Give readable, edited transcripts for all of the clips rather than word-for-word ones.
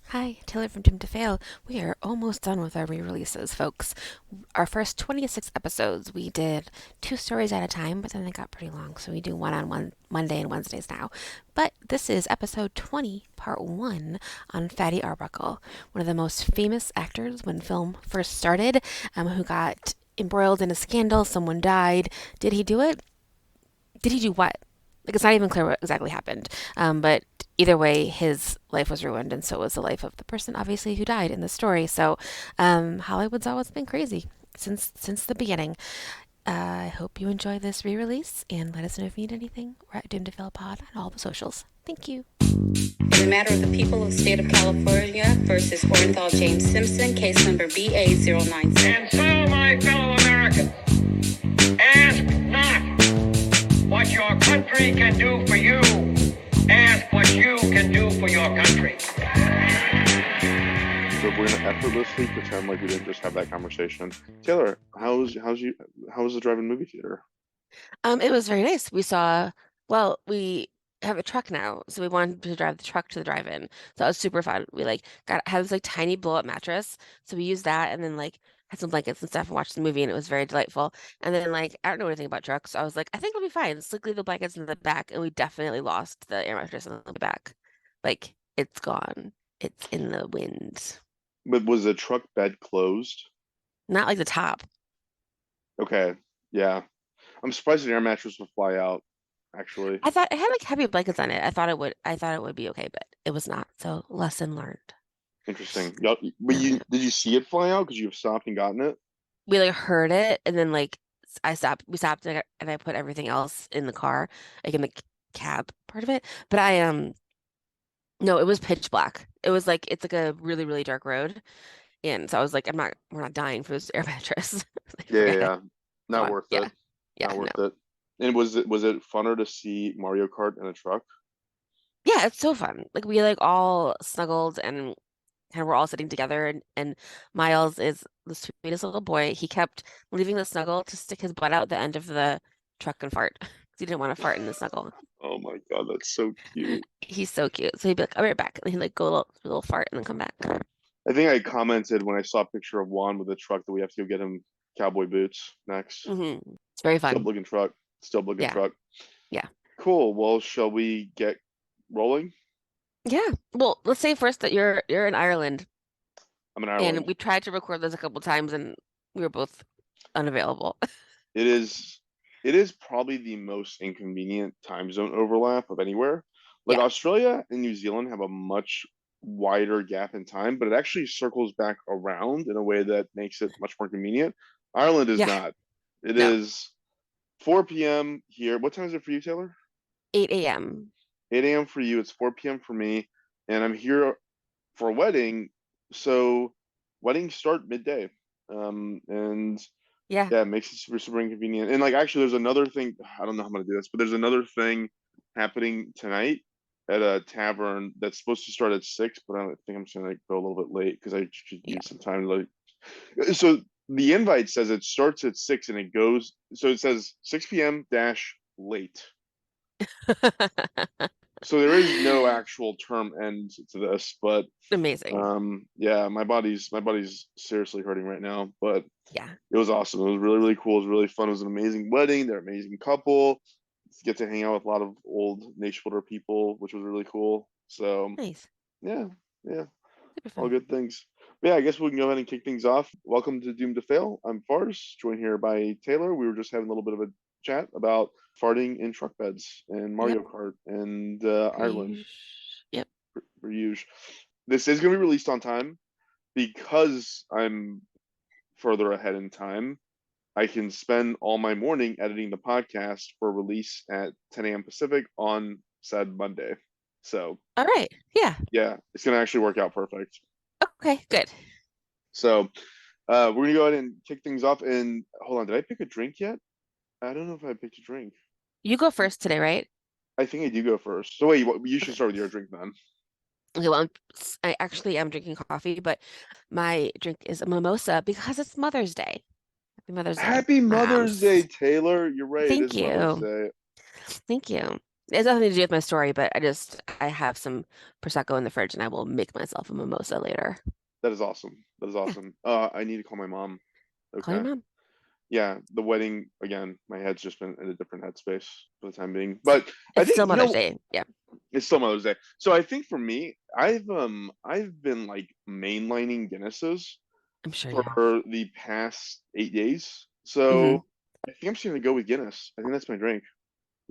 Hi, Taylor from Doom to Fail. We are almost done with our re-releases, folks. Our first 26 episodes, we did two stories at a time, but then they got pretty long, so we do one on one Monday and Wednesdays now. But this is episode 20, part one, on Fatty Arbuckle, one of the most famous actors when film first started, who got embroiled in a scandal. Someone died. Did he do it? Did he do what? Like, it's not even clear what exactly happened. But either way, his life was ruined, and so was the life of the person, obviously, who died in the story. So, Hollywood's always been crazy since the beginning. I hope you enjoy this re-release, and let us know if you need anything. We're at Doom to Fail Pod on all the socials. Thank you. In the matter of the people of the state of California versus Orenthal James Simpson, case number BA096. And so, my fellow Americans, ask not what your country can do for you. Ask what you can do for your country. So we're gonna effortlessly pretend like we didn't just have that conversation. Taylor, how was the drive-in movie theater? It was very nice. We have a truck now, so we wanted to drive the truck to the drive-in. So that was super fun. We like got had this like tiny blow-up mattress, so we used that and then like had some blankets and stuff and watched the movie, and it was very delightful. And then like I don't know anything about trucks, so I was like, I think it'll be fine. Let's like leave the blankets in the back, and we definitely lost the air mattress in the back. Like it's gone. It's in the wind. But was the truck bed closed? Not like the top. Okay, yeah. I'm surprised an air mattress would fly out, actually. I thought it had like heavy blankets on it. I thought it would be okay, but it was not. So lesson learned. Interesting. Yup. But Yeah. did you see it fly out because you have stopped and gotten it? We like heard it and then like we stopped and I put everything else in the car, like in the cab part of it. But no, it was pitch black. It's like a really, really dark road. And so I was like, we're not dying for this air mattress. Like, Yeah, yeah, forget it. yeah. Not Gone. worth Yeah. it. Yeah, Not no. worth it. And was it funner to see Mario Kart in a truck? Yeah, it's so fun. Like we like all snuggled and kind of we're all sitting together and Miles is the sweetest little boy. He kept leaving the snuggle to stick his butt out the end of the truck and fart. 'Cause he didn't want to fart in the snuggle. Oh my God, that's so cute. He's so cute. So he'd be like, I'll be right back. And he'd like go a little fart and then come back. I think I commented when I saw a picture of Juan with a truck that we have to go get him cowboy boots next. It's very Still fun. looking truck. Still looking Yeah. truck. Yeah. Cool. Well, shall we get rolling? Yeah. Well, let's say first that you're in Ireland I'm in and Ireland. we tried to record this a couple times and we were both unavailable. It is probably the most inconvenient time zone overlap of anywhere. Like Yeah. Australia and New Zealand have a much wider gap in time, but it actually circles back around in a way that makes it much more convenient. Ireland is Yeah. not. It No. is 4 p.m. here. What time is it for you, Taylor? 8 a.m. 8 a.m. for you. It's 4 p.m. for me, and I'm here for a wedding. So weddings start midday, and Yeah. yeah, it makes it super super inconvenient. And like actually, there's another thing. I don't know how I'm gonna do this, but there's another thing happening tonight at a tavern that's supposed to start at 6, but I don't think I'm just gonna go a little bit late because I should Yeah. need some time to like. So the invite says it starts at 6 and it goes. So it says 6 p.m. dash late. So there is no actual term end to this, but Amazing. yeah, my body's seriously hurting right now, but Yeah. it was awesome. It was really really cool. It was really fun. It was an amazing wedding. They're an amazing couple. Get to hang out with a lot of old Nature people, which was really cool. So Nice. yeah, yeah, Super all fun. good things. But yeah, I guess we can go ahead and kick things off. Welcome to Doom to Fail. I'm Fars, joined here by Taylor. We were just having a little bit of a chat about farting in truck beds and Yep. Mario Kart and Per Ireland Yep. for use. This is going to be released on time because I'm further ahead in time. I can spend all my morning editing the podcast for release at 10 a.m. Pacific on said Monday. So All right. Yeah. yeah, it's gonna actually work out perfect. Okay, good. So we're gonna go ahead and kick things off. And hold on, did I pick a drink yet? I don't know if I picked a drink. You go first today, right? I think I do go first. So wait, you should Okay. start with your drink then. Okay, well, I actually am drinking coffee, but my drink is a mimosa because it's Mother's Day. Happy Mother's Day, Happy Mother's Day, moms. Taylor. You're right. It Thank is Mother's you. Day. Thank you. It has nothing to do with my story, but I have some prosecco in the fridge, and I will make myself a mimosa later. That is awesome. That is Yeah, awesome. I need to call my mom. call your Okay. mom. Yeah, the wedding again. My head's just been in a different headspace for the time being. But I It's still think, Mother's Day. Yeah, it's still Mother's Day. So I think for me, I've been like mainlining Guinnesses I'm sure you have. for the past 8 days. Hmm. So I think I'm just gonna go with Guinness. I think that's my drink.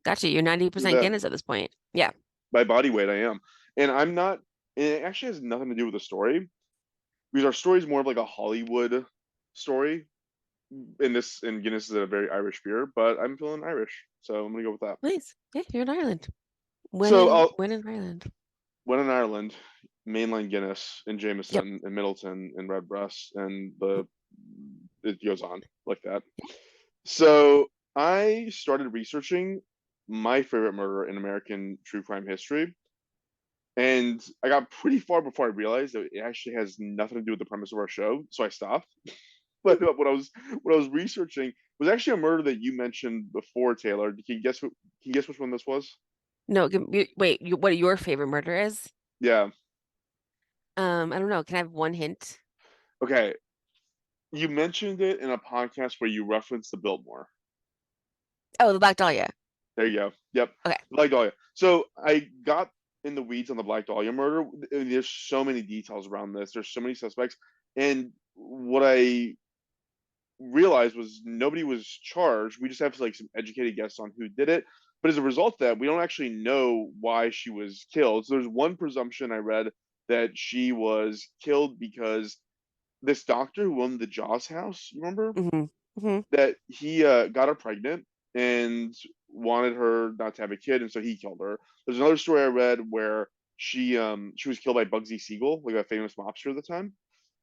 Gotcha. You're 90% That Guinness at this point. Yeah. by body weight, I am, and I'm not. And it actually has nothing to do with the story because our story is more of like a Hollywood story. And Guinness is a very Irish beer, but I'm feeling Irish, so I'm gonna go with that. Nice. Yeah, you're in Ireland. So I'll When in Ireland. when in Ireland, mainline Guinness and Yep. Jameson and Middleton and Redbreast and the it goes on like that. So I started researching my favorite murder in American true crime history, and I got pretty far before I realized that it actually has nothing to do with the premise of our show, so I stopped. But what I was researching was actually a murder that you mentioned before, Taylor. Can you guess can you guess which one this was? No, wait, what your favorite murder is? Yeah. I don't know. Can I have one hint? Okay. You mentioned it in a podcast where you referenced the Biltmore. Oh, the Black Dahlia. There you go. Yep. Okay. Black Dahlia. So I got in the weeds on the Black Dahlia murder. And there's so many details around this. There's so many suspects. And what I realized was nobody was charged. We just have like some educated guesses on who did it. But as a result of that, we don't actually know why she was killed. So there's one presumption I read that she was killed because this doctor who owned the Jaws house, you remember? Hmm. Hmm. That he got her pregnant and wanted her not to have a kid, and so he killed her. There's another story I read where she was killed by Bugsy Siegel, like a famous mobster at the time,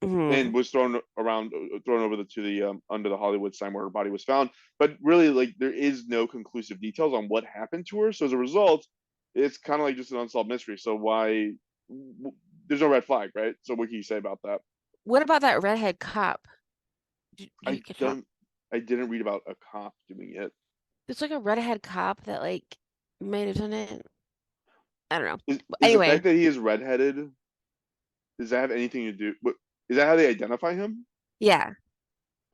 and Hmm. was thrown over to the under the Hollywood sign where her body was found. But really, like there is no conclusive details on what happened to her. So as a result, it's kind of like just an unsolved mystery. So why there's no red flag, right? So what can you say about that? What about that redhead cop? Did you I catch on? don't. I didn't read about a cop doing it. There's like a redhead cop that like might have done it. I don't know. But Is the anyway, fact that he is redheaded, does that have anything to do? What is that? How they identify him? yeah,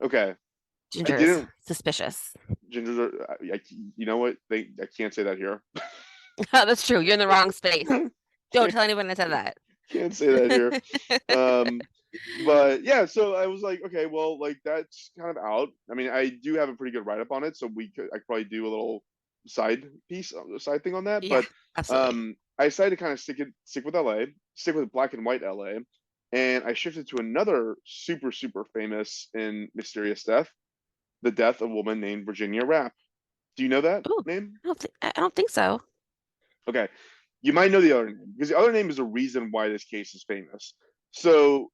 Okay, I Ginger is didn't. suspicious. Gingers are. You know what? I can't say that here. That's true. You're in the wrong space. Don't can't tell anyone I said that. can't say that here. Um, but yeah, so I was like, okay, well, like that's kind of out. I mean, I do have a pretty good write up on it, so I could probably do a little side thing on that. Yeah, But absolutely. I decided to kind of stick with LA, stick with black and white LA, and I shifted to another super famous and mysterious death, the death of a woman named Virginia Rapp. Do you know that Oh, name? I don't think so. Okay, you might know the other name because the other name is a reason why this case is famous. So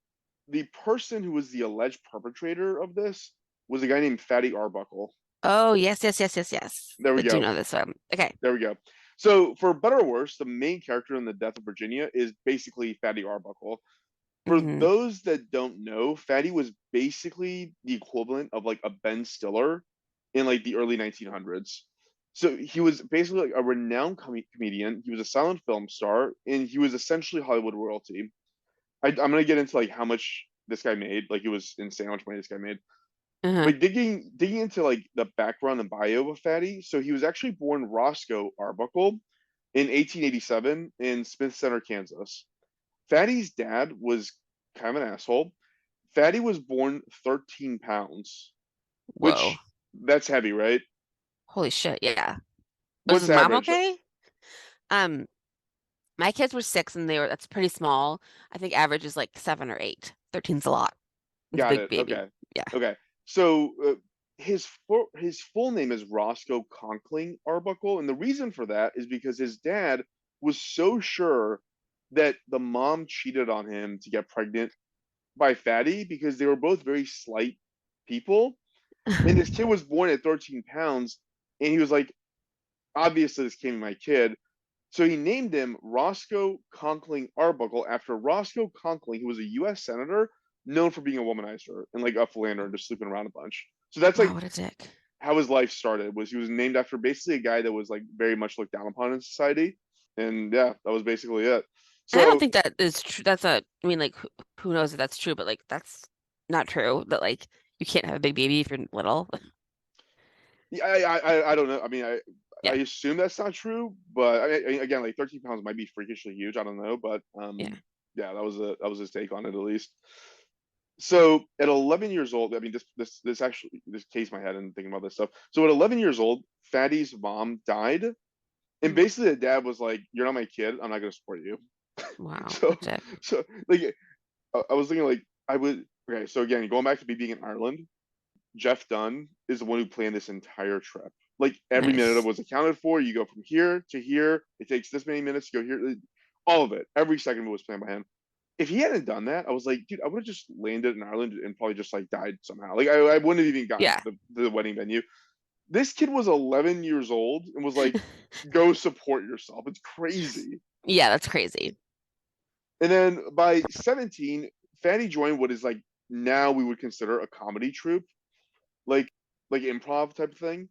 the person who was the alleged perpetrator of this was a guy named Fatty Arbuckle. Oh, yes, yes, yes, yes, yes. There I we do go. know this one. Okay. There we go. So for better or worse, the main character in the death of Virginia is basically Fatty Arbuckle. For Hmm. those that don't know, Fatty was basically the equivalent of like a Ben Stiller in like the early 1900s. So he was basically like a renowned comedian. He was a silent film star, and he was essentially Hollywood royalty. I'm gonna get into like how much this guy made. Like it was insane how much money this guy made. Uh-huh. But digging into like the background and bio of Fatty, so he was actually born Roscoe Arbuckle in 1887 in Smith Center, Kansas. Fatty's dad was kind of an asshole. Fatty was born 13 pounds, Whoa. which that's heavy, right? Holy shit. Yeah. Was What's his mom average? okay? Um, my kids were six and that's pretty small. I think average is like 7 or 8. 13's a lot. It's a Got big it. baby. Okay. Yeah. Okay. So his full name is Roscoe Conkling Arbuckle, and the reason for that is because his dad was so sure that the mom cheated on him to get pregnant by Fatty because they were both very slight people, and this kid was born at 13 pounds, and he was like, obviously this can't be my kid. So he named him Roscoe Conkling Arbuckle after Roscoe Conkling, who was a U.S. senator known for being a womanizer and like a philanderer and just sleeping around a bunch. So that's Wow, like what a dick. how his life started was he was named after basically a guy that was like very much looked down upon in society, and yeah, that was basically it. And I don't So think that is true. That's a, I mean, like, who knows if that's true, but like, that's not true. That like, you can't have a big baby if you're little. yeah, I don't know. I mean, I Yeah, assume that's not true, but again, like 13 pounds might be freakishly huge. I don't know, but yeah. yeah, that was his take on it at least. So at 11 years old, I mean, this actually this case my head and thinking about this stuff. So at 11 years old, Fatty's mom died, and Mhm. basically the dad was like, "You're not my kid. I'm not gonna support you." Wow, So what a dick. so like I was thinking like I would okay. So again, going back to me being in Ireland, Jeff Dunn is the one who planned this entire trip. Like every minute of it Nice. was accounted for. You go from here to here. It takes this many minutes to go here. All of it, every second of it was planned by him. If he hadn't done that, I was like, dude, I would have just landed in Ireland and probably just like died somehow. Like I wouldn't have even gotten Yeah. to the wedding venue. This kid was 11 years old and was like, go support yourself. It's crazy. Yeah, that's crazy. And then by 17, Fanny joined what is like now we would consider a comedy troupe, like like improv type of thing.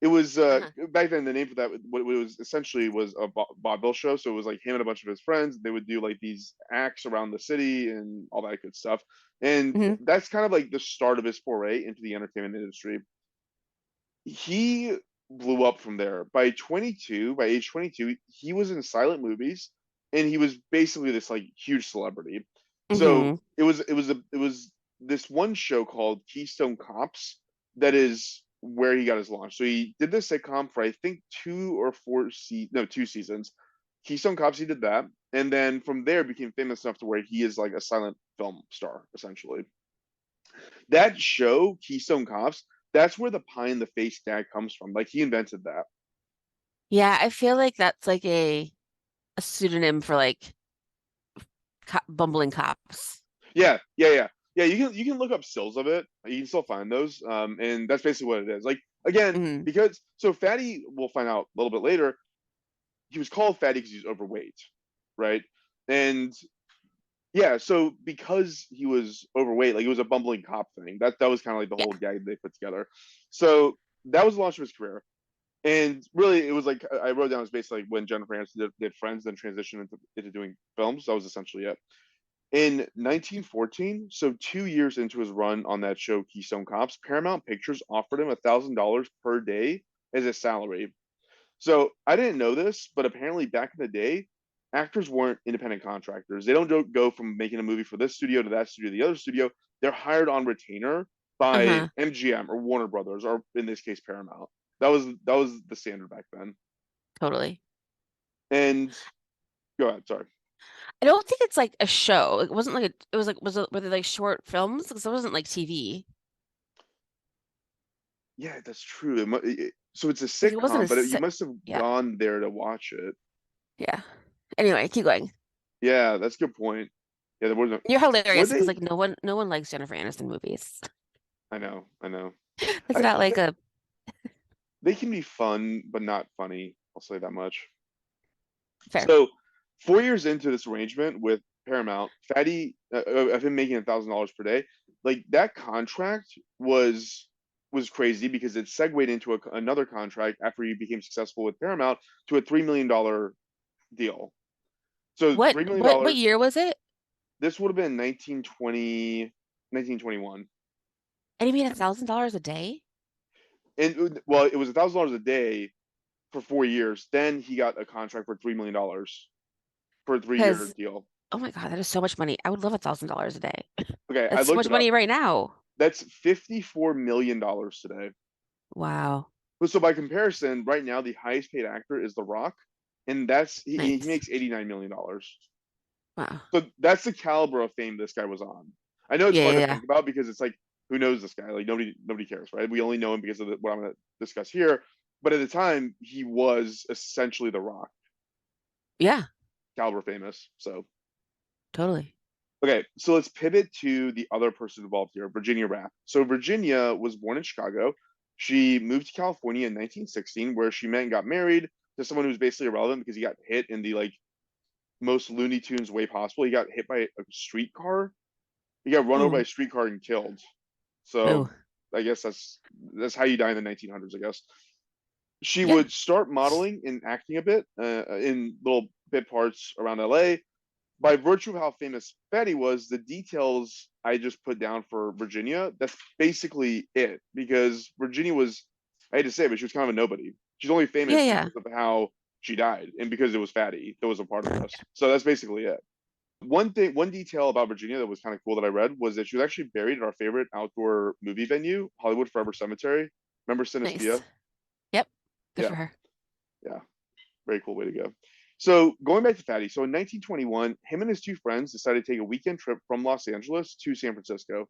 It was Uh-huh. back then the name for that what it was essentially was a vaudeville show. So it was like him and a bunch of his friends. They would do like these acts around the city and all that good stuff. And Hmm. that's kind of like the start of his foray into the entertainment industry. He blew up from there. By age 22, he was in silent movies and he was basically this like huge celebrity. So Hmm. it was this one show called Keystone Cops that is where he got his launch. So he did this sitcom for I think 2 seasons. Keystone Cops he did that, and then from there became famous enough to where he is like a silent film star essentially. That show, Keystone Cops, that's where the pie in the face dad comes from. Like he invented that. Yeah, I feel like that's like a pseudonym for like co bumbling cops. Yeah. You can look up stills of it. You can still find those. And that's basically what it is. Like again, Hmm. because so Fatty, we'll find out a little bit later. He was called Fatty because he's overweight, right? And yeah, so because he was overweight, like it was a bumbling cop thing. That was kind of like the Yeah. whole gag they put together. So that was the launch of his career. And really, it was like I wrote down, it's basically like when Jennifer Aniston did Friends, then transitioned into doing films. That was essentially it. In 1914, so 2 years into his run on that show, Keystone Cops, Paramount Pictures offered him $1,000 per day as a salary. So I didn't know this, but apparently back in the day, actors weren't independent contractors. They don't go from making a movie for this studio to that studio, to the other studio. They're hired on retainer by Uh-huh. MGM or Warner Brothers, or in this case, Paramount. That was the standard back then. Totally. And go ahead, sorry. I don't think it's like a show. It wasn't like it was like were they like short films? Because it wasn't like TV. Yeah, that's true. So it's a Like it wasn't sitcom, a but you sit. must have Yeah. gone there to watch it. Yeah. Anyway, keep going. Yeah, that's a good point. Yeah, there wasn't. You're Were hilarious because they? like no one likes Jennifer Aniston movies. I know. It's not like a They can be fun, but not funny. I'll say that much. fair. So, 4 years into this arrangement with Paramount, Fatty of him making $1,000 per day, like that contract was crazy because it segued into another contract after he became successful with Paramount to a $3 million deal. So What $3 million. year was it? This would have been 1920, 1921. And he made $1,000 a day? And well, it was $1,000 a day for 4 years. Then he got a contract for $3 million for a 3 year Because deal. oh my God, that is so much money. I would love $1,000 a day. Okay, I That's so looked much it up. money right now. That's $54 million today. Wow. But so by comparison, right now the highest paid actor is The Rock, and that's he Nice. makes $89 million. Wow. So that's the caliber of fame this guy was on. I know it's Yeah, hard yeah, to yeah. think about because it's like who knows this guy? Like nobody cares, right? We only know him because of what I'm going to discuss here. But at the time, he was essentially The Rock, Yeah, caliber famous. So totally. okay, so let's pivot to the other person involved here, Virginia Raff. So Virginia was born in Chicago. She moved to California in 1916, where she met and got married to someone who was basically irrelevant because he got hit in the like most Looney Tunes way possible. He got hit by a streetcar. He got run over by Oh, a streetcar and killed. So boo. I guess that's how you die in the 1900s, I guess. She Yeah. would start modeling and acting a bit in little bit parts around LA. By virtue of how famous Fatty was, the details I just put down for Virginia, that's basically it. Because Virginia was, I hate to say it, but she was kind of a nobody. She's only Yeah, famous yeah. because of how she died and because it was Fatty that was a part of this. So that's basically it. One detail about Virginia that was kind of cool that I read was that she was actually buried at our favorite outdoor movie venue, Hollywood Forever Cemetery. Remember Nice. Synesthesia? Yep. Good Yeah, for her. yeah. Very cool way to go. So going back to Fatty, so in 1921, him and his two friends decided to take a weekend trip from Los Angeles to San Francisco.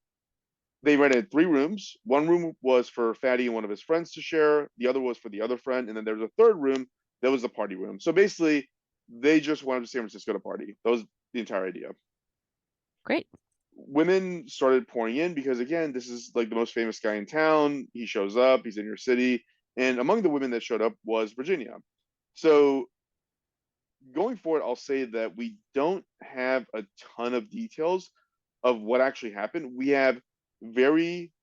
They rented 3 rooms. One room was for Fatty and one of his friends to share. The other was for the other friend, and then there was a third room that was the party room. So basically, they just wanted to San Francisco to party. That was the entire idea. Great. Women started pouring in because again, this is like the most famous guy in town. He shows up. He's in your city, and among the women that showed up was Virginia. So going forward, I'll say that we don't have a ton of details of what actually happened. We have very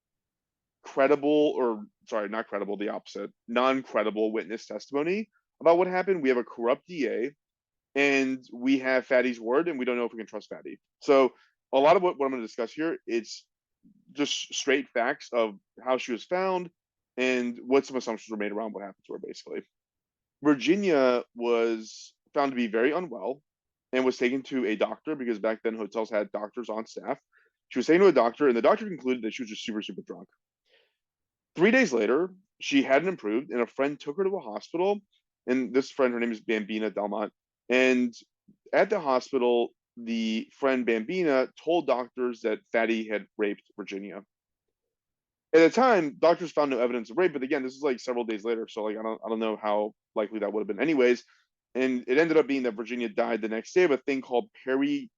credible, or sorry, not credible, the opposite, non-credible witness testimony about what happened. We have a corrupt DA, and we have Fatty's word, and we don't know if we can trust Fatty. So a lot of what I'm going to discuss here, it's just straight facts of how she was found and what some assumptions were made around what happened to her, basically. Virginia was found to be very unwell and was taken to a doctor because back then hotels had doctors on staff. She was taken to a doctor, and the doctor concluded that she was just super, super drunk. 3 days later, she hadn't improved, and a friend took her to a hospital. And this friend, her name is Bambina Delmont. And at the hospital, the friend Bambina told doctors that Fatty had raped Virginia. At the time, doctors found no evidence of rape, but again, this is like several days later, so like I don't know how likely that would have been, anyways. And it ended up being that Virginia died the next day of a thing called peritonitis,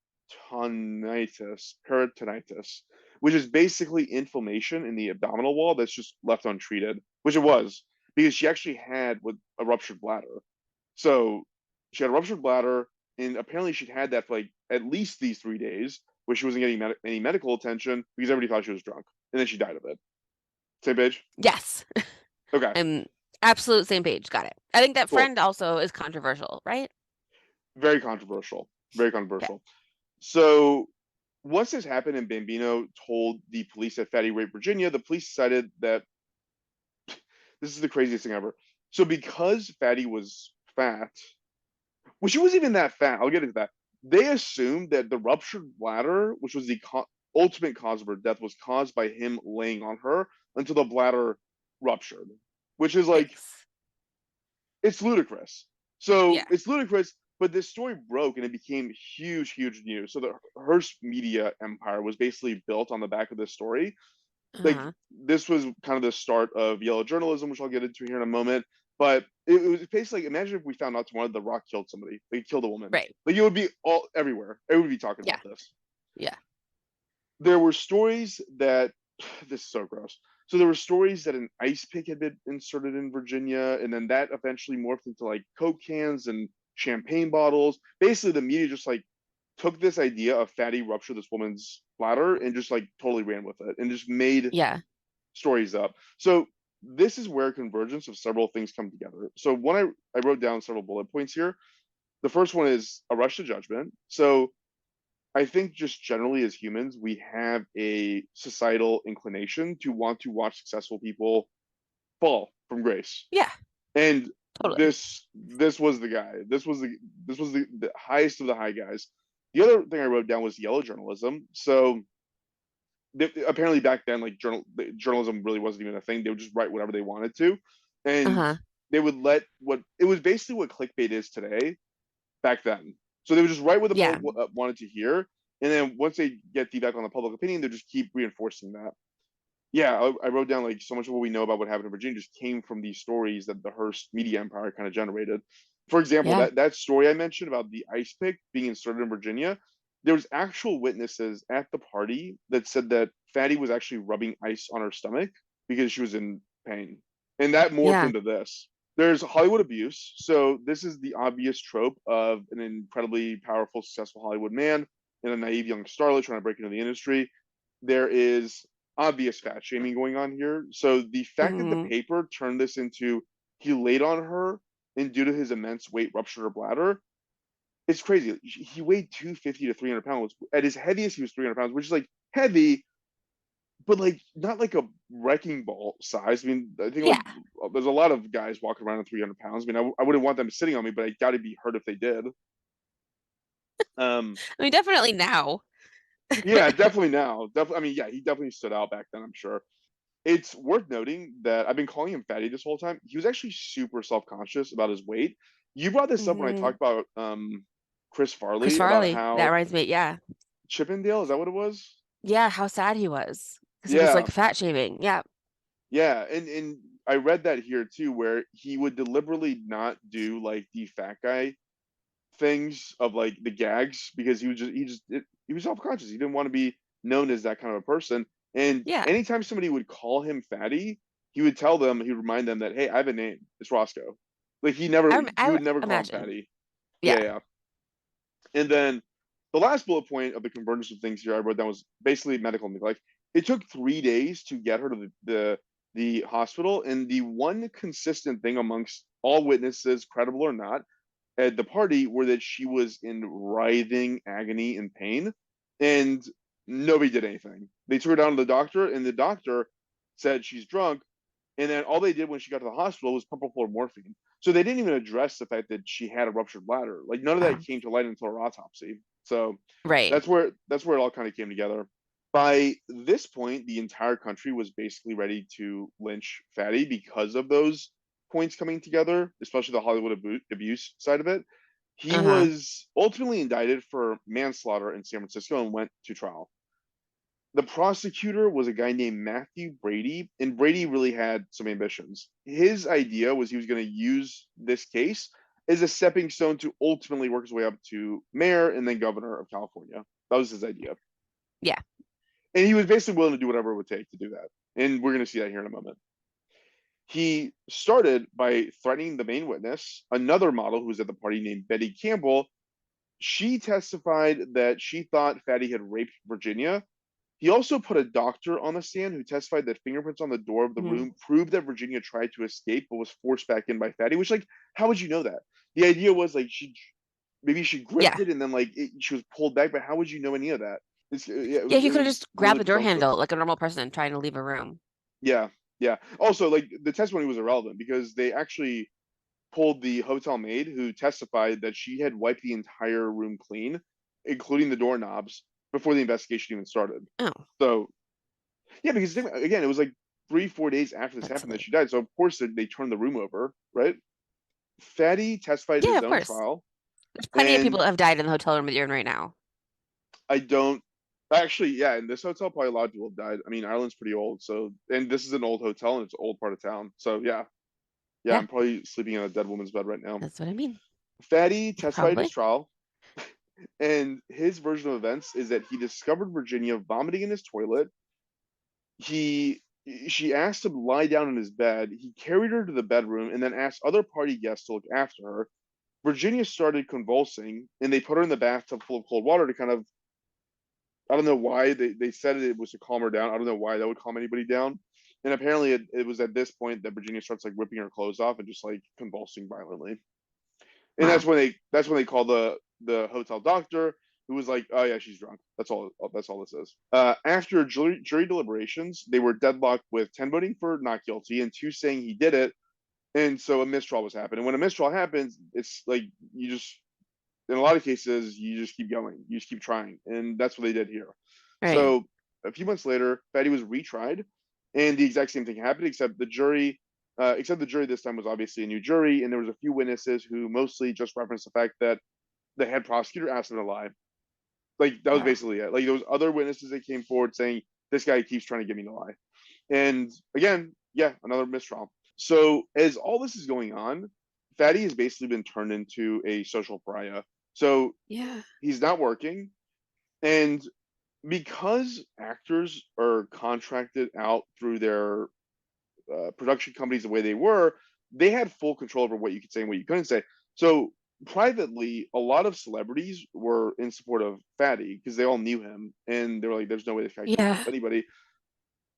which is basically inflammation in the abdominal wall that's just left untreated, which it was because she actually had with a ruptured bladder. So she had a ruptured bladder, and apparently she'd had that for like at least these 3 days, where she wasn't getting any medical attention because everybody thought she was drunk, and then she died of it. Same page? Yes. Okay, I'm absolute same page. Got it. I think that cool. friend also is controversial, right? Very controversial. Very Okay. controversial. So once this happened and Bambino told the police that Fatty raped Virginia, the police decided that this is the craziest thing ever. So because Fatty was fat, well, she wasn't even that fat. I'll get into that. They assumed that the ruptured bladder, which was the ultimate cause of her death, was caused by him laying on her until the bladder ruptured, which is like Yikes. it's ludicrous. So Yeah. it's ludicrous, but this story broke and it became huge, huge news. So the Hearst media empire was basically built on the back of this story. Like Uh-huh. this was kind of the start of yellow journalism, which I'll get into here in a moment. But it was basically like, imagine if we found out tomorrow The Rock killed somebody, like killed a woman. Right. Like it would be all everywhere. Everyone would be talking Yeah. about this. Yeah. There were stories that this is so gross. So there were stories that an ice pick had been inserted in Virginia, and then that eventually morphed into like Coke cans and champagne bottles. Basically, the media just like took this idea of Fatty ruptured this woman's bladder and just like totally ran with it and just made Yeah. stories up. So this is where convergence of several things come together. So I wrote down several bullet points here. The first one is a rush to judgment. So I think just generally as humans, we have a societal inclination to want to watch successful people fall from grace. Yeah. And Totally. this was the guy. This was the highest of the high guys. The other thing I wrote down was yellow journalism. So apparently back then, like journalism really wasn't even a thing. They would just write whatever they wanted to, and Uh-huh. they would let what it was basically what clickbait is today back then. So they would just write what the Yeah. public wanted to hear, and then once they get feedback on the public opinion, they just keep reinforcing that. Yeah, I wrote down like so much of what we know about what happened in Virginia just came from these stories that the Hearst media empire kind of generated. For example, Yeah. that story I mentioned about the ice pick being inserted in Virginia, there was actual witnesses at the party that said that Fatty was actually rubbing ice on her stomach because she was in pain, and that morphed Yeah. into this. There's Hollywood abuse. So this is the obvious trope of an incredibly powerful, successful Hollywood man and a naive young starlet trying to break into the industry. There is obvious fat shaming going on here. So the fact that the Hmm. paper turned this into he laid on her and due to his immense weight ruptured her bladder, it's crazy. He weighed 250 to 300 pounds. At his heaviest, he was 300 pounds, which is like heavy, but like not like a wrecking ball size. I mean, I think Yeah. like there's a lot of guys walking around at 300 pounds. I mean, I wouldn't want them sitting on me, but I got to be hurt if they did. Um, I mean, definitely now. yeah, definitely now. Definitely, I mean, yeah, he definitely stood out back then, I'm sure. It's worth noting that I've been calling him fatty this whole time. He was actually super self-conscious about his weight. You brought this up when I Hmm. talked about Chris Chris Farley about Farley. That how reminds me. Yeah. Chippendale, is that what it was? Yeah. How sad he was because it was like Yeah, fat shaming. Yeah. yeah, and I read that here too, where he would deliberately not do like the fat guy things of like the gags because he was self-conscious. He didn't want to be known as that kind of a person. And Yeah. anytime somebody would call him fatty, he would tell them, he would remind them that, hey, I have a name. It's Roscoe. Like he I would never call him imagine. fatty. Yeah. Yeah, yeah. And then the last bullet point of the convergence of things here I wrote down was basically medical neglect. It took 3 days to get her to the hospital, and the one consistent thing amongst all witnesses, credible or not, at the party were that she was in writhing agony and pain, and nobody did anything. They took her down to the doctor, and the doctor said she's drunk, and then all they did when she got to the hospital was pump her full of morphine. So they didn't even address the fact that she had a ruptured bladder. Like none of that Oh, came to light until her autopsy. So right. that's where it all kind of came together. By this point, the entire country was basically ready to lynch Fatty because of those points coming together, especially the Hollywood abuse side of it. He Uh-huh. was ultimately indicted for manslaughter in San Francisco and went to trial. The prosecutor was a guy named Matthew Brady, and Brady really had some ambitions. His idea was he was going to use this case as a stepping stone to ultimately work his way up to mayor and then governor of California. That was his idea. Yeah. And he was basically willing to do whatever it would take to do that. And we're going to see that here in a moment. He started by threatening the main witness, another model who was at the party named Betty Campbell. She testified that she thought Fatty had raped Virginia. He also put a doctor on the stand who testified that fingerprints on the door of the Hmm. room proved that Virginia tried to escape but was forced back in by Fatty. Which, like, how would you know that? The idea was like maybe she gripped Yeah. it and then like she was pulled back. But how would you know any of that? Yeah, Yeah. He it could have was just grabbed really the door presumptuous. handle like a normal person trying to leave a room. Yeah, yeah. Also, like the testimony was irrelevant because they actually pulled the hotel maid who testified that she had wiped the entire room clean, including the doorknobs, before the investigation even started. Oh, So yeah, because again, it was like 3, 4 days after this that's happened that silly. she died. So of course they turned the room over, right? Fatty testified at Yeah, his of own course. trial, There's plenty of people and that have died in the hotel room that you're in right now. I don't actually. Yeah, in this hotel, probably a lot of people have died. I mean, Ireland's pretty old, so and this is an old hotel and it's an old part of town. So yeah, yeah, Yeah, I'm probably sleeping in a dead woman's bed right now. that's what I mean. Fatty testified at his Probably. trial, and his version of events is that he discovered Virginia vomiting in his toilet. He She asked him to lie down in his bed. He carried her to the bedroom and then asked other party guests to look after her. Virginia started convulsing, and they put her in the bathtub full of cold water to kind of, I don't know why they said it was to calm her down. I don't know why that would calm anybody down. And apparently it was at this point that Virginia starts like ripping her clothes off and just like convulsing violently. And Wow. that's when they call the hotel doctor, who was like, "Oh yeah, she's drunk. That's all. That's all this is." After jury deliberations, they were deadlocked with 10 voting for not guilty and 2 saying he did it, and so a mistrial was happening. When a mistrial happens, it's like you just, in a lot of cases, you just keep going, you just keep trying, and that's what they did here. Right. So a few months later, Fatty was retried, and the exact same thing happened, except the jury this time was obviously a new jury, and there was a few witnesses who mostly just referenced the fact that the head prosecutor asked them to lie. Like that was Oh. basically it. Like there was other witnesses that came forward saying this guy keeps trying to get me to lie, and again, yeah, another mistrial. So as all this is going on, Fatty has basically been turned into a social pariah. So Yeah. he's not working, and because actors are contracted out through their production companies the way they were, they had full control over what you could say and what you couldn't say. So privately, a lot of celebrities were in support of Fatty because they all knew him and they were like, "There's no way this guy keeps up Yeah. with anybody."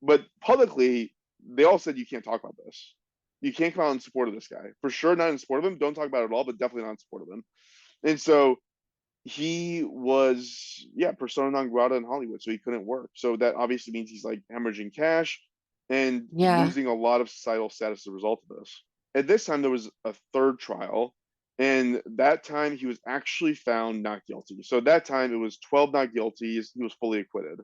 But publicly, they all said you can't talk about this. You can't come out in support of this guy. For sure, not in support of him. Don't talk about it at all, but definitely not in support of him. And so he was, yeah, persona non grata in Hollywood, so he couldn't work. So that obviously means he's like hemorrhaging cash and Yeah. losing a lot of societal status as a result of this. At this time, there was a third trial, and that time he was actually found not guilty. So at that time, it was 12 not guilties. He was fully acquitted.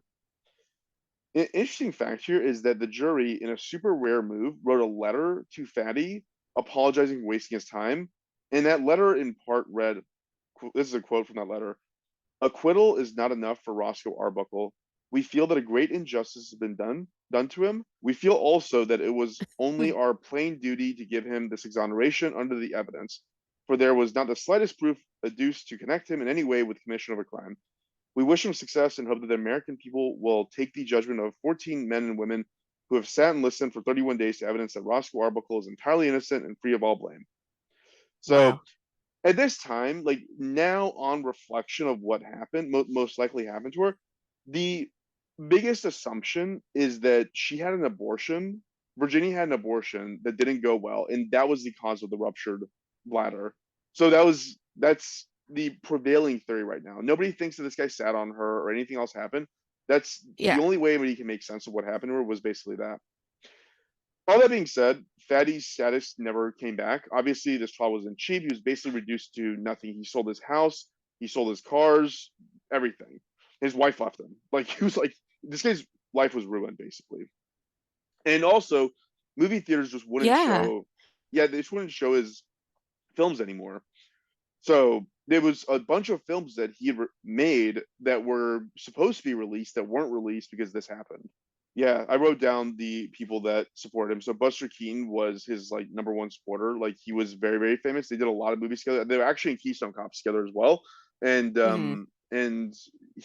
An interesting fact here is that the jury, in a super rare move, wrote a letter to Fatty apologizing for wasting his time. And that letter, in part, read, this is a quote from that letter: "Acquittal is not enough for Roscoe Arbuckle. We feel that a great injustice has been done to him. We feel also that it was only our plain duty to give him this exoneration under the evidence, for there was not the slightest proof adduced to connect him in any way with commission of a crime. We wish him success and hope that the American people will take the judgment of 14 men and women who have sat and listened for 31 days to evidence that Roscoe Arbuckle is entirely innocent and free of all blame." So Wow. at this time, like now on reflection of what happened, most likely happened to her, the biggest assumption is that she had an abortion. Virginia had an abortion that didn't go well, and that was the cause of the ruptured bladder. So that's the prevailing theory right now. Nobody thinks that this guy sat on her or anything else happened. That's the Yeah. only way anybody can make sense of what happened to her was basically that. All that being said, Fatty's status never came back. Obviously, this trial wasn't cheap. He was basically reduced to nothing. He sold his house, he sold his cars, everything. His wife left him. Like he was like this guy's life was ruined basically. And also, movie theaters just wouldn't Yeah. show. Yeah, they just wouldn't show his films anymore. So there was a bunch of films that he had made that were supposed to be released that weren't released because this happened. Yeah, I wrote down the people that support him. So Buster Keaton was his like number one supporter. Like he was very, very famous. They did a lot of movies together. They were actually in Keystone Cops together as well. And Hmm.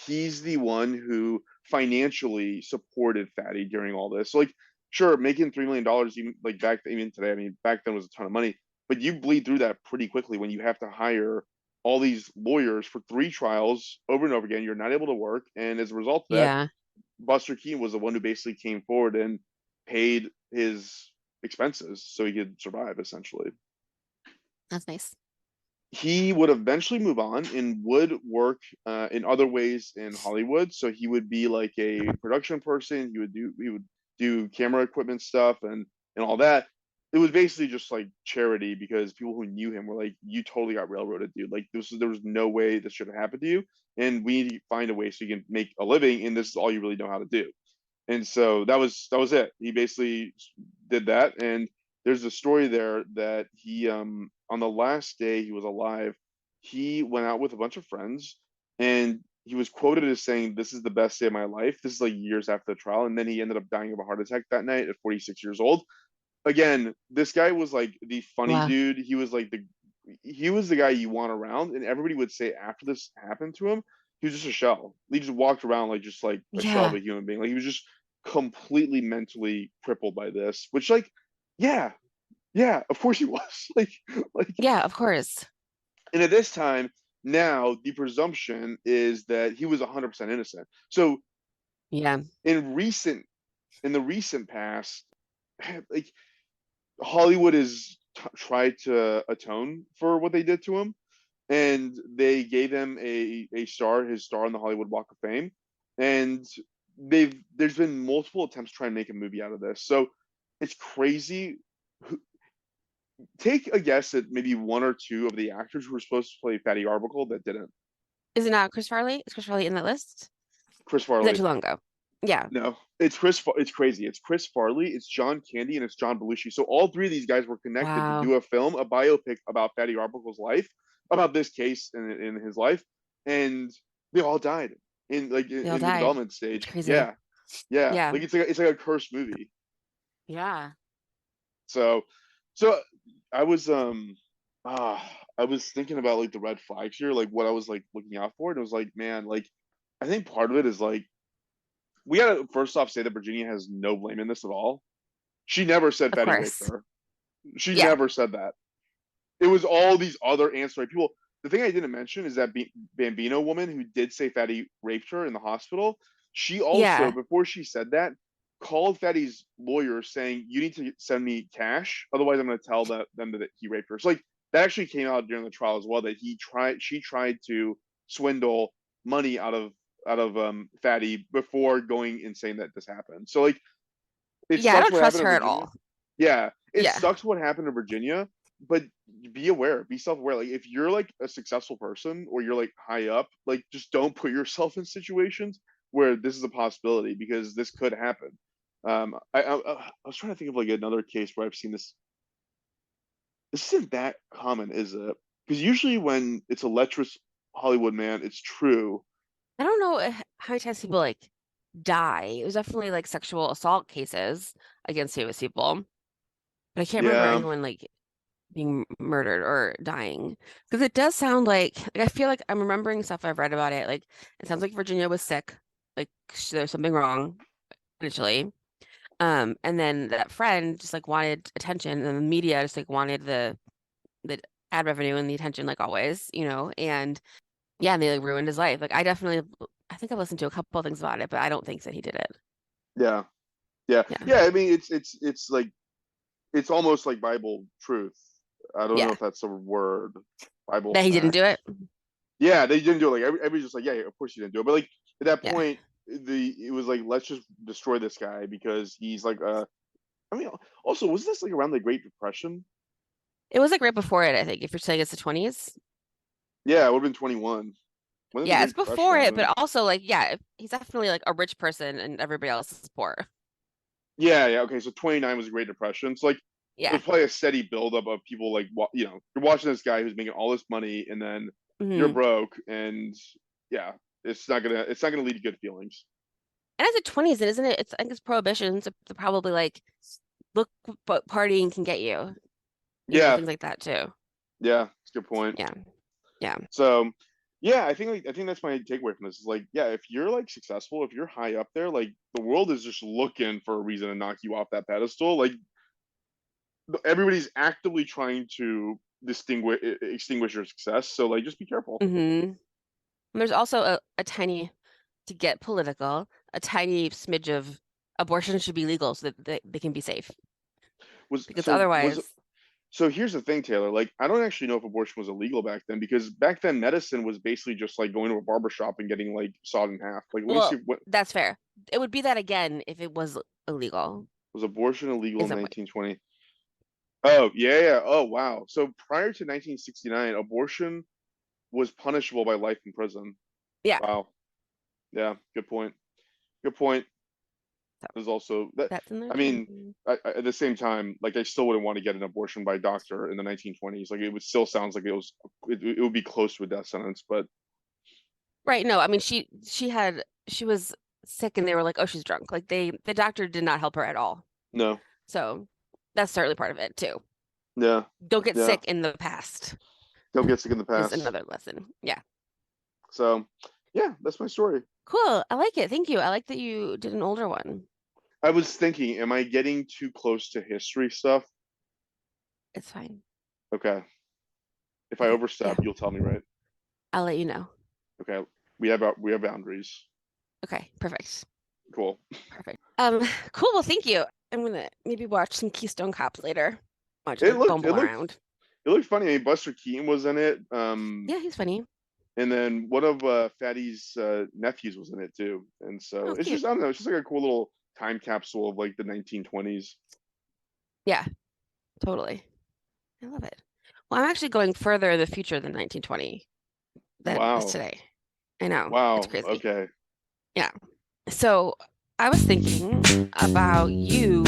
he's the one who financially supported Fatty during all this. So like sure, making $3 million even like back even today, I mean back then was a ton of money, but you bleed through that pretty quickly when you have to hire all these lawyers for three trials over and over again. You're not able to work, and as a result of that, Yeah. Buster Keaton was the one who basically came forward and paid his expenses so he could survive. Essentially, That's nice. he would eventually move on and would work in other ways in Hollywood. So he would be like a production person. He would do camera equipment stuff and all that. It was basically just like charity because people who knew him were like, "You totally got railroaded, dude. Like there was no way this should have happened to you, and we need to find a way so you can make a living, and this is all you really know how to do." And so that was it. He basically did that, and there's a story there that he on the last day he was alive, he went out with a bunch of friends, and he was quoted as saying, "This is the best day of my life." This is like years after the trial, and then he ended up dying of a heart attack that night at 46 years old. Again, this guy was like the funny Wow. dude. He was the guy you want around, and everybody would say after this happened to him, he was just a shell. He just walked around like just like a shell of Yeah. a human being. Like he was just completely mentally crippled by this. Which like, yeah, yeah, of course he was. Like, Yeah, of course. and at this time now the presumption is that he was 100% innocent. So Yeah. in recent in the recent past, like Hollywood has tried to atone for what they did to him, and they gave him a star, his star on the Hollywood Walk of Fame, and there's been multiple attempts to try and make a movie out of this. So it's crazy. Take a guess at maybe one or two of the actors who were supposed to play Fatty Arbuckle that didn't. Is it not Chris Farley? Is Chris Farley in that list? Chris Is that Farley. too long ago? Yeah. No, it's Chris. It's crazy. It's Chris Farley. It's John Candy, and it's John Belushi. So all three of these guys were connected to Wow. do a film, a biopic about Fatty Arbuckle's life, about this case in his life, and they all died in like They all in the died. development It's stage. crazy. Yeah, yeah. Yeah. Like it's like a cursed movie. Yeah. So, so I was I was thinking about like the red flags here, like what I was like looking out for, and it was like, man, like I think part of it is like we gotta first off say that Virginia has no blame in this at all. She never said Of Fatty raped course. her. She Yeah. never said that. It was all these other ancillary people. The thing I didn't mention is that Bambino woman who did say Fatty raped her in the hospital. She also, Yeah. before she said that, called Fatty's lawyer saying, "You need to send me cash, otherwise I'm going to tell them that he raped her." So like that actually came out during the trial as well, that she tried to swindle money out of Fatty before going and saying that this happened. So like it Yeah, I sucks don't what trust happened in her at Virginia. all. Yeah, it Yeah. sucks what happened in Virginia, but be aware, be self-aware. Like if you're like a successful person or you're like high up, like just don't put yourself in situations where this is a possibility, because this could happen. I was trying to think of like another case where I've seen this. This isn't that common, is it? Because usually when it's a lecherous Hollywood man, it's true. I don't know how many times people like die. It was definitely like sexual assault cases against famous people, but I can't remember Yeah, anyone like being murdered or dying. Because it does sound like I feel like I'm remembering stuff I've read about it. Like it sounds like Virginia was sick, like there's something wrong initially. And then that friend just like wanted attention, and the media just like wanted the ad revenue and the attention, like always, and yeah, and they like ruined his life. Like I think I've listened to a couple of things about it, but I don't think that he did it. yeah, yeah, Yeah. yeah. I mean, it's like it's almost like Bible truth. I don't know Yeah. if that's a word. Bible That he didn't do fact. it. Yeah, they didn't do it. Like everybody's just like, yeah, of course you didn't do it. But like at that Yeah. point, it was like, let's just destroy this guy because he's like, I mean, also was this like around the Great Depression? It was like right before it, I think, if you're saying it's the 20s. Yeah, it would have been 21. When did the Yeah, Great it's Depression before it, happen? but also like, yeah, he's definitely like a rich person and everybody else is poor. Yeah, yeah. Okay, so 29 was the Great Depression. So like, it Yeah. was probably a steady buildup of people like, you're watching this guy who's making all this money, and then you're Hmm. broke, and yeah, it's not gonna lead to good feelings. And it's the 20s, and isn't it? I think it's prohibition, so they're probably like, look what partying can get you, Yeah, things like that too. yeah, it's a good point. Yeah. Yeah. So, yeah, I think that's my takeaway from this is like, yeah, if you're like successful, if you're high up there, like the world is just looking for a reason to knock you off that pedestal. Like everybody's actively trying to extinguish your success. So like, just be careful. Hmm. There's also a tiny, to get political, a tiny smidge of abortion should be legal so that they can be safe. Was Because so was otherwise, So here's the thing, Taylor. Like, I don't actually know if abortion was illegal back then, because back then medicine was basically just like going to a barber shop and getting like sawed in half. Like, let me see, well, what that's fair. It would be that again if it was illegal, was abortion illegal in in some way. 1920? Oh, yeah, yeah. Oh, wow. So prior to 1969, abortion was punishable by life in prison. Yeah. Wow. Yeah, good point. Good point. So There's also that. that's in there I mean, too. at the same time, like I still wouldn't want to get an abortion by a doctor in the 1920s. Like, it would still sounds like it would be close to a death sentence, but Right. No, I mean she was sick and they were like, oh, she's drunk. Like the doctor did not help her at all. no. So that's certainly part of it too. Yeah. Don't get Yeah. sick in the past Don't get sick in the is past. another lesson. Yeah. So, yeah, that's my story. Cool. I like it. Thank you. I like that you did an older one. I was thinking, am I getting too close to history stuff? It's fine. Okay. If I Okay. Yeah. overstep, you'll tell me, right? I'll let you know. Okay. We have boundaries. Okay. Perfect. Cool. Perfect. Cool. Well, thank you. I'm gonna maybe watch some Keystone Cops later. Watch It like looked it bumble looked around. it looked funny. I mean, Buster Keaton was in it. Yeah, he's funny. And then one of Fatty's nephews was in it too. And so Oh, it's cute. just, I don't know, it's just like a cool little time capsule of like the 1920s. Yeah, totally. I love it. Well, I'm actually going further in the future than 1920 that is Wow. today. I know. It's Wow. crazy. Okay. Yeah. So I was thinking about you